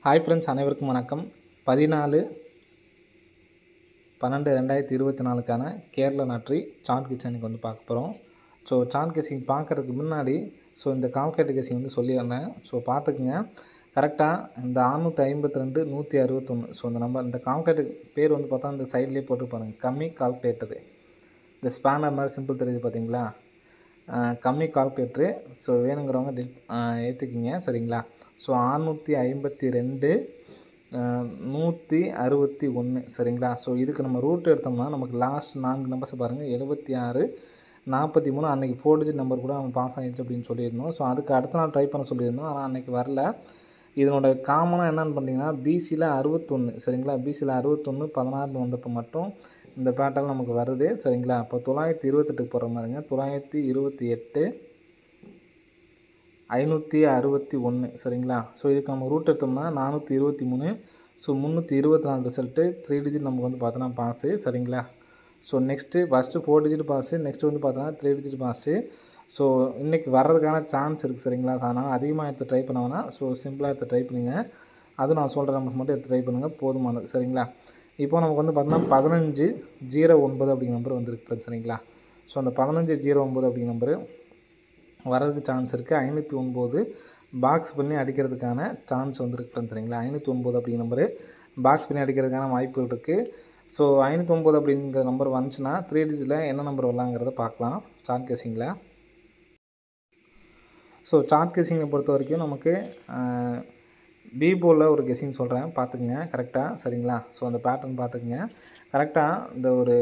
Hi friends, அனைவருக்கும் வணக்கம். 14/12/2024க்கான Kerala lottery chart guessing வந்து பார்க்க போகிறோம். ஸோ சார்ட் கெஸ்ஸிங் பார்க்குறதுக்கு முன்னாடி இந்த கால்குலேட்டர் கெஸ்ஸிங் வந்து சொல்லிடுறேன். ஸோ பார்த்துக்குங்க. கரெக்டாக இந்த 652 161 இந்த கால்குலேட்டர் பேர் வந்து பார்த்தா இந்த சைட்லேயே போட்டு பாருங்கள், கம்மி கால்குலேட்டரு. இந்த ஸ்பேனர் மாதிரி சிம்பிள் தெரியுது பார்த்தீங்களா, கம்மி கால்குலேட்டரு. ஸோ வேணுங்கிறவங்க ஏற்றிக்கிங்க, சரிங்களா. ஸோ 652 161, சரிங்களா. ஸோ இதுக்கு நம்ம ரூட் எடுத்தோம்னா நமக்கு லாஸ்ட் 4 நம்பர்ஸை பாருங்கள், 76 43. அன்றைக்கி 4 டிஜிட் நம்பர் கூட நம்ம பாஸ் ஆகிடுச்சு அப்படின்னு சொல்லியிருந்தோம். ஸோ அதுக்கு அடுத்த நாள் ட்ரை பண்ண சொல்லியிருந்தோம், ஆனால் அன்றைக்கி வரல. இதனோட காமனாக என்னென்னு பார்த்தீங்கன்னா பிசியில் 61, சரிங்களா. பிசியில் 61 16 வந்தப்போ மட்டும் இந்த பேட்டர்ன் நமக்கு வருது, சரிங்களா. அப்போ 928 போடுற மாதிரிங்க. 928 561, சரிங்களா. ஸோ இதுக்கு நம்ம ரூட் எடுத்தோம்னா 423. So 324 result. 3 டிஜிட் நமக்கு வந்து பார்த்தோன்னா பாஸு, சரிங்களா. So first 4 digit pass, next வந்து பார்த்தோன்னா 3 டிஜிட் பாஸு. ஸோ இன்றைக்கி வர்றதுக்கான சான்ஸ் இருக்குது, சரிங்களா. அதனால் அதிகமாக எடுத்து ட்ரை பண்ண வேணாம். ஸோ சிம்பிளாக எடுத்து ட்ரை பண்ணுங்க. அதுவும் நான் சொல்கிற நம்பர் மட்டும் எடுத்து ட்ரை பண்ணுங்கள், போதுமானது, சரிங்களா. இப்போ நமக்கு வந்து பார்த்தோன்னா 1509 அப்படிங்கிற நம்பர் வந்துருக்கு, சரிங்களா. ஸோ அந்த 1509 அப்படிங்கிற நம்பரு வரதுக்கு சான்ஸ் இருக்குது. 509 பாக்ஸ் பண்ணி அடிக்கிறதுக்கான சான்ஸ் வந்துருக்கு, சரிங்களா. 509 அப்படிங்கிற நம்பரு பாக்ஸ் பண்ணி அடிக்கிறதுக்கான வாய்ப்புகள் இருக்குது. ஸோ 509 அப்படிங்கிற நம்பர் வந்துச்சுன்னா 3 டிஜிட்டில் என்ன நம்பர் வரலாங்கிறத பார்க்கலாம் சார்ட் கெஸ்ஸிங்கில். ஸோ சார்ட் கெஸ்ஸிங்கை பொறுத்த வரைக்கும் நமக்கு பி போர்டில் ஒரு கெஸ்ஸிங் சொல்கிறேன், பார்த்துக்குங்க கரெக்டாக, சரிங்களா. ஸோ அந்த பேட்டர்ன் பார்த்துக்குங்க கரெக்டாக. இந்த ஒரு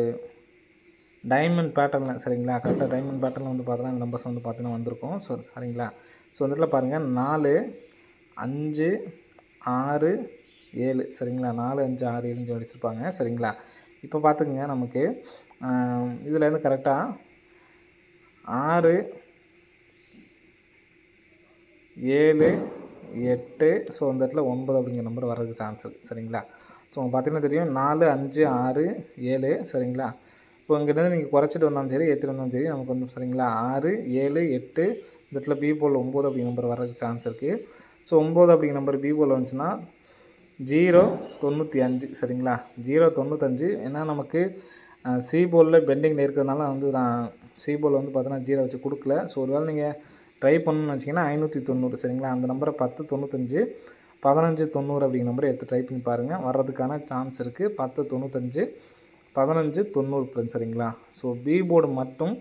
டைமண்ட் பேட்டர்னில், சரிங்களா. கரெக்டாக டைமண்ட் பேட்டர்னில் வந்து பார்த்தோன்னா இந்த நம்பர்ஸ் வந்து பார்த்தீங்கன்னா வந்திருக்கும். ஸோ சரிங்களா. ஸோ இந்த இடத்துல பாருங்கள் 4 5 6 7, சரிங்களா. 4 5 6 7 அடிச்சிருப்பாங்க, சரிங்களா. இப்போ பார்த்துக்குங்க, நமக்கு இதுலேருந்து கரெக்டாக 6 7 8, ஸோ இந்த இடத்துல 9 அப்படிங்கிற நம்பர் வர்றதுக்கு சான்ஸ் இருக்குது, சரிங்களா. ஸோ பார்த்தீங்கன்னா தெரியும் 4 5 6 7, சரிங்களா. இப்போ இங்கிட்டேருந்து நீங்கள் குறைச்சிட்டு வந்தாலும் சரி, ஏற்றிட்டு வந்தாலும் சரி நமக்கு வந்து, சரிங்களா, 6 7 8. இந்த இடத்துல பி போல் 9 அப்படிங்கிற நம்பர் வர்றதுக்கு சான்ஸ் இருக்குது. ஸோ 9 அப்படிங்கிற நம்பர் பி போல் வந்துச்சுன்னா 095, சரிங்களா. 095. ஏன்னா நமக்கு சி போலில் பெண்டிங்கில் இருக்கிறதுனால வந்து நான் சி போல் வந்து பார்த்தோன்னா 0 வச்சு கொடுக்கல. ஸோ ஒருவேளை நீங்கள் ட்ரை பண்ணணும்னு வச்சிங்கன்னா 590, சரிங்களா. அந்த நம்பரை 1095 1590 அப்படிங்கிற நம்பரை எடுத்து ட்ரை பண்ணி பாருங்கள், வர்றதுக்கான சான்ஸ் இருக்குது. 1095 1590, சரிங்களா. ஸோ பி போர்டு மட்டும்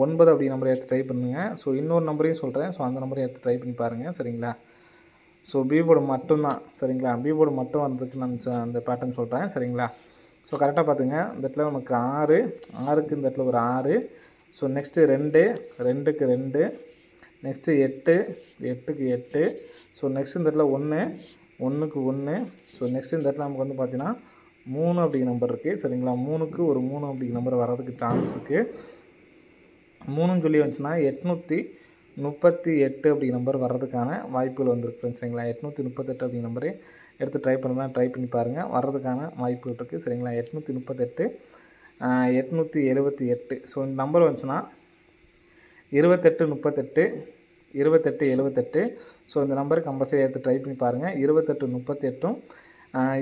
9 அப்படிங்கிற நம்பரை எடுத்து ட்ரை பண்ணுங்கள். ஸோ இன்னொரு நம்பரையும் சொல்கிறேன், ஸோ அந்த நம்பரையும் எடுத்து ட்ரை பண்ணி பாருங்கள், சரிங்களா. ஸோ பி போர்டு மட்டும்தான், சரிங்களா. பி போர்டு மட்டும் வந்ததுக்கு நான் அந்த பேட்டர்ன் சொல்கிறேன், சரிங்களா. ஸோ கரெக்டாக பார்த்துங்க. இந்த இடத்துல நமக்கு 6க்கு இந்த இடத்துல ஒரு 6. ஸோ நெக்ஸ்ட்டு 2க்கு 2, நெக்ஸ்ட்டு 8க்கு 8. ஸோ நெக்ஸ்ட் இந்த இடத்துல 1க்கு 1. ஸோ நெக்ஸ்ட்டு இந்த இடத்துல நமக்கு வந்து பார்த்தீங்கன்னா 3 அப்படிங்கிற நம்பர் இருக்குது, சரிங்களா. 3க்கு ஒரு 3 அப்படிங்கிற நம்பர் வர்றதுக்கு சான்ஸ் இருக்குது. 3ன்னு சொல்லி வந்துச்சுன்னா 838 அப்படிங்கிற நம்பர் வர்றதுக்கான வாய்ப்புகள் வந்துருக்கு, ஃப்ரெண்ட்ஸ், சரிங்களா. 838 அப்படிங்கிற நம்பரு எடுத்து ட்ரை பண்ணி பாருங்கள், வர்றதுக்கான வாய்ப்புகள் இருக்குது, சரிங்களா. 838 878. ஸோ இந்த நம்பர் வந்துச்சுன்னா 2838 2878. ஸோ இந்த நம்பருக்கு கம்பல்சரி எடுத்து ட்ரை பண்ணி பாருங்கள். 2838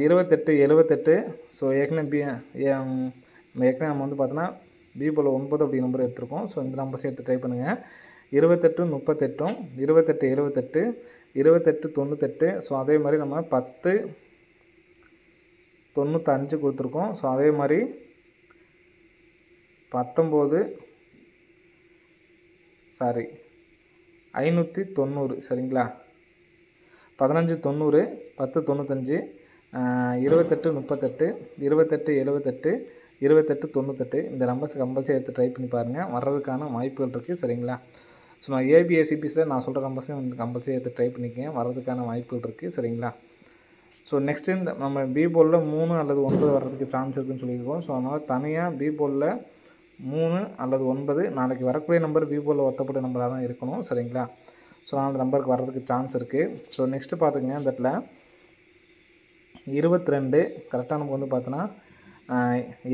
2878. ஸோ ஏற்கனவே நம்ம வந்து பார்த்தோன்னா பி போல் 9 அப்படி நம்பர் எடுத்திருக்கோம். ஸோ இந்த நம்பர்ஸ் எடுத்து ட்ரை பண்ணுங்கள். 2838 2878 2898. ஸோ அதே மாதிரி நம்ம 1095 கொடுத்துருக்கோம். ஸோ அதே மாதிரி 590, சரிங்களா. 1590 1095 2838 2878 2898. இந்த நம்பர்ஸ் கம்பல்சரி எடுத்து ட்ரை பண்ணி பாருங்கள், வர்றதுக்கான வாய்ப்புகள் இருக்குது, சரிங்களா. ஸோ நான் ஏபிஎஸ்சிபிஸில் நான் சொல்கிற நம்பர்ஸையும் வந்து கம்பல்சரி எடுத்து ட்ரை பண்ணிக்கங்க, வர்றதுக்கான வாய்ப்புகள் இருக்குது, சரிங்களா. ஸோ நெக்ஸ்ட்டு இந்த நம்ம பி போலில் 3 அல்லது 9 வர்றதுக்கு சான்ஸ் இருக்குதுன்னு சொல்லியிருக்கோம். ஸோ அதனால் தனியாக பி போலில் 3 அல்லது 9 நாளைக்கு வரக்கூடிய நம்பர் பி போலில் ஒத்தப்பட்ட நம்பராக தான் இருக்கணும், சரிங்களா. ஸோ அந்த நம்பருக்கு வர்றதுக்கு சான்ஸ் இருக்குது. ஸோ நெக்ஸ்ட்டு பார்த்துங்க, இந்த இடத்துல 22 கரெக்டாக நமக்கு வந்து பார்த்தோன்னா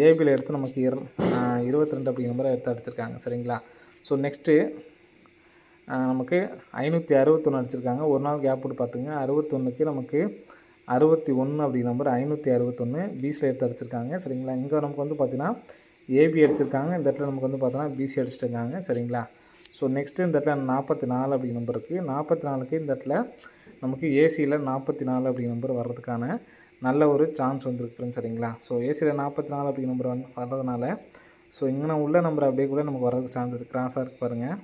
ஏபியில் எடுத்து நமக்கு 22 அப்படிங்கிற நம்பரை எடுத்து அடிச்சிருக்காங்க, சரிங்களா. ஸோ நெக்ஸ்ட்டு நமக்கு 561 அடிச்சிருக்காங்க. ஒரு நாள் கேப் போட்டு பார்த்துங்க. 61க்கு நமக்கு 61 அப்படிங்கிற நம்பர் 561 பிசியில் எடுத்து அடிச்சிருக்காங்க சரிங்களா. இங்கே நமக்கு வந்து பார்த்தீங்கன்னா ஏபி அடிச்சிருக்காங்க, இந்த இடத்துல நமக்கு வந்து பார்த்தீங்கன்னா பிசி அடிச்சிருக்காங்க சரிங்களா. ஸோ நெக்ஸ்ட்டு இந்த இடத்துல 44 அப்படிங்கிற நம்பர் இருக்குது. 44க்கு இந்த இடத்துல நமக்கு ஏசியில் 44 அப்படிங்கிற நம்பர் வர்றதுக்கான நல்ல ஒரு சான்ஸ் வந்துருக்கு சரிங்களா. ஸோ ஏசியில் 44 அப்படிங்கிற நம்பர் வர்றதுனால ஸோ இங்கே உள்ள நம்பர் அப்படியே கூட நமக்கு வர்றதுக்கு சான்ஸ் இருக்குது. கிராஸாக இருக்குது பாருங்கள்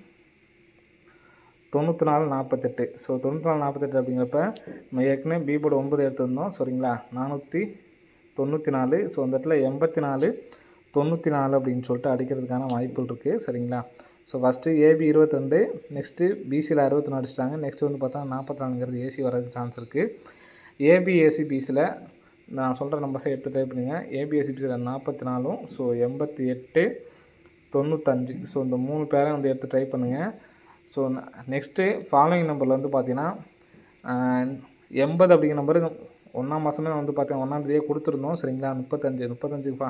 94 48. ஸோ 94 48 அப்படிங்கிறப்ப நம்ம ஏற்கனவே பி போர்டு 9 எடுத்துருந்தோம் சரிங்களா. 494. ஸோ அந்த இடத்துல 84 94 அப்படின்னு சொல்லிட்டு அடிக்கிறதுக்கான வாய்ப்புகள் இருக்குது சரிங்களா. ஸோ ஃபஸ்ட்டு ஏபி 22, நெக்ஸ்ட்டு பிசியில் 61 அடிச்சிட்டாங்க. நெக்ஸ்ட்டு வந்து பார்த்தா 44ங்கிறது ஏசி வர்றதுக்கு சான்ஸ் இருக்குது. ஏபி ஏசி பிசியில் நான் சொல்கிற நம்பர்ஸை எடுத்து டைப் பண்ணுங்க. ஏபி ஏசி பிசியில் 44, ஸோ 88 95. ஸோ இந்த 3 பேரை வந்து எடுத்து டைப் பண்ணுங்கள். ஸோ நெக்ஸ்ட்டு ஃபாலோயிங் நம்பரில் வந்து பார்த்தீங்கன்னா 80 அப்படிங்கிற நம்பரு 1ஆம் மாதமே வந்து பார்த்தீங்கன்னா 1ஆம் தேதியே கொடுத்துருந்தோம் சரிங்களா. 35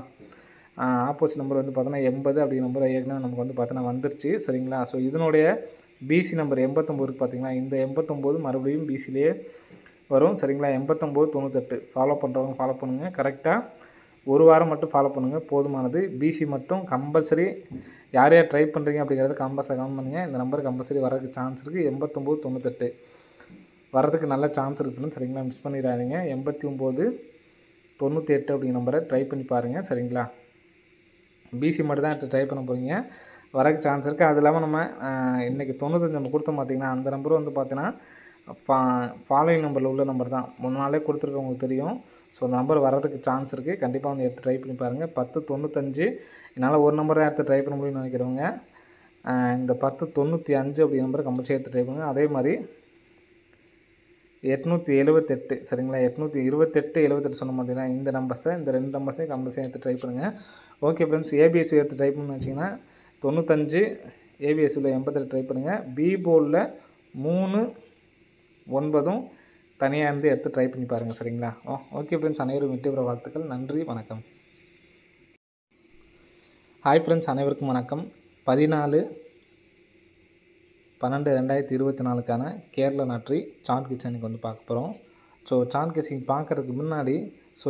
ஆப்போசிட் நம்பர் வந்து பார்த்தோன்னா 80 அப்படிங்கிற நம்பர் ஏற்கனவே நமக்கு வந்து பார்த்தோன்னா வந்துருச்சு சரிங்களா. ஸோ இதனுடைய பிசி நம்பர் 89 பார்த்தீங்கன்னா இந்த 89 மறுபடியும் பிசிலேயே வரும் சரிங்களா. 89 98. ஃபாலோ பண்ணுறவங்க ஃபாலோ பண்ணுங்கள். கரெக்டாக ஒரு வாரம் மட்டும் ஃபாலோ பண்ணுங்கள் போதுமானது. பிசி மட்டும் கம்பல்சரி யார் யார் ட்ரை பண்ணுறீங்க அப்படிங்கிறத கம்பல்சரி கமெண்ட் பண்ணுங்கள். இந்த நம்பருக்கு கம்பல்சரி வரதுக்கு சான்ஸ் இருக்குது. 89 98 வரதுக்கு நல்ல சான்ஸ் இருக்குதுன்னு சரிங்களா. மிஸ் பண்ணிடாதீங்க. 89 98 அப்படிங்கிற நம்பரை ட்ரை பண்ணி பாருங்கள் சரிங்களா. பிசி மட்டும் தான் ட்ரை பண்ண போகிறீங்க, வரக்கு சான்ஸ் இருக்குது. அது இல்லாமல் நம்ம இன்றைக்கி 95 நம்ம கொடுத்தோம் பார்த்திங்கன்னா அந்த நம்பரும் வந்து பார்த்தீங்கன்னா ஃபாலோயிங் நம்பரில் உள்ள நம்பர் தான். முன் நாளே கொடுத்துருக்கவங்களுக்கு தெரியும். ஸோ அந்த நம்பர் வரதுக்கு சான்ஸ் இருக்குது. கண்டிப்பாக வந்து எடுத்து ட்ரை பண்ணி பாருங்கள். 10 95 என்னால் ஒரு நம்பர் தான் எடுத்து ட்ரை பண்ண முடியும்னு நினைக்கிறவங்க இந்த 10 95 அப்படிங்கிற நம்பரை கம்பல்சரி எடுத்து ட்ரை பண்ணுங்கள். அதே மாதிரி 878 சரிங்களா. 828 78 சொன்ன பார்த்தீங்கன்னா இந்த நம்பர்ஸை இந்த 2 நம்பர்ஸையும் கம்பல்சரி எடுத்து ட்ரை பண்ணுங்கள். ஓகே ஃப்ரெண்ட்ஸ், ஏபிஎஸ்சி எடுத்து ட்ரை பண்ணணும்னு வச்சிங்கன்னா 95, ஏபிஎஸ்சியில் 88 ட்ரை பண்ணுங்கள். பி போர்டில் 3 9 தனியாக இருந்து எடுத்து ட்ரை பண்ணி பாருங்கள் சரிங்களா. ஓகே ஃப்ரெண்ட்ஸ், அனைவரும் வெற்றி பெற வாழ்த்துக்கள். நன்றி, வணக்கம். ஹாய் ஃப்ரெண்ட்ஸ், அனைவருக்கும் வணக்கம். 14/12/2024க்கான கேரளா லாட்ரி சார்ட் கெஸிங் வந்து பார்க்க போகிறோம். ஸோ சார்ட் கெஸிங் பார்க்குறதுக்கு முன்னாடி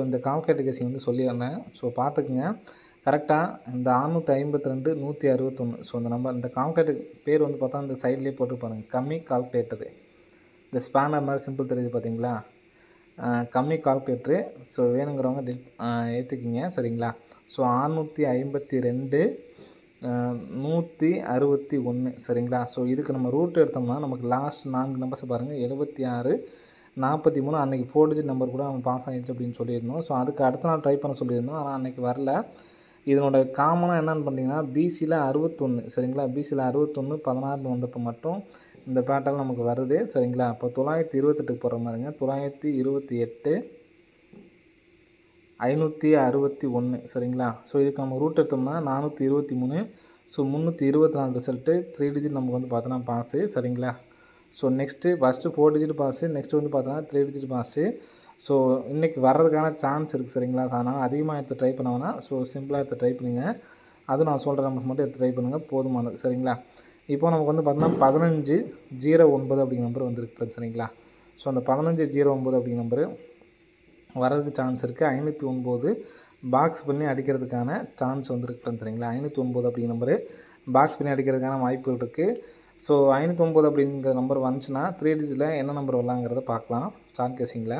இந்த கால்குலேட்டர் கெஸிங் வந்து சொல்லியிருந்தேன். ஸோ பார்த்துக்குங்க. கரெக்டாக இந்த 652 161. ஸோ இந்த நம்பர் இந்த கால்குலேட்டர் பேர் வந்து பார்த்தா இந்த சைட்லேயே போட்டு பாருங்கள், கம்மி கால்குலேட்டரு. இந்த ஸ்பேனர் மாதிரி சிம்பிள் தெரியுது பார்த்தீங்களா, கம்மி கால்குலேட்டரு. ஸோ வேணுங்கிறவங்க ஏற்றுக்கிங்க சரிங்களா. ஸோ 652 161 சரிங்களா. ஸோ இதுக்கு நம்ம ரூட் எடுத்தோம்னா நமக்கு லாஸ்ட் 4 நம்பர்ஸை பாருங்கள், 76 43. அன்றைக்கி 4 டிஜிட் நம்பர் கூட நம்ம பாஸ் ஆகிடுச்சு அப்படின்னு சொல்லியிருந்தோம். ஸோ அதுக்கு அடுத்த நாள் ட்ரை பண்ண சொல்லியிருந்தோம், ஆனால் அன்றைக்கி வரல. இதனோட காமனாக என்னென்னு பார்த்தீங்கன்னா பிசியில் 61 சரிங்களா. பிசியில் 61 16 வந்தப்போ மட்டும் இந்த பேட்டர்ன் நமக்கு வருது சரிங்களா. அப்போ 928 போடுற மாதிரிங்க. 928 561 சரிங்களா. ஸோ இதுக்கு நம்ம ரூட் எடுத்தோம்னா 423. ஸோ 324 ரிசல்ட்டு 3 டிஜிட் நமக்கு வந்து பார்த்தோன்னா பாஸு சரிங்களா. So next first 4 digit pass, next வந்து பார்த்தோன்னா 3 டிஜிட் பாஸு. ஸோ இன்றைக்கி வர்றதுக்கான சான்ஸ் இருக்குது சரிங்களா. அதனால் அதிகமாக எடுத்து ட்ரை பண்ண வேணாம். ஸோ சிம்பிளாக எடுத்து ட்ரை பண்ணுங்க. அதுவும் நான் சொல்கிற நம்பர் மட்டும் எடுத்து ட்ரை பண்ணுங்கள், போதுமானது சரிங்களா. இப்போ நமக்கு வந்து பார்த்தோன்னா 1509 அப்படிங்கிற நம்பர் வந்துருக்கு சரிங்களா. ஸோ அந்த 1509 அப்படிங்கிற நம்பரு வரதுக்கு சான்ஸ் இருக்குது. 509 பாக்ஸ் பண்ணி அடிக்கிறதுக்கான சான்ஸ் வந்துருக்கு சரிங்களா. 509 அப்படிங்கிற நம்பரு பாக்ஸ் பண்ணி அடிக்கிறதுக்கான வாய்ப்புகள் இருக்குது. ஸோ 509 அப்படிங்கிற நம்பர் வந்துச்சுன்னா 3 டிஜிட்டில் என்ன நம்பர் வரலாங்கிறத பார்க்கலாம் சார்ட் கெஸிங்கில்.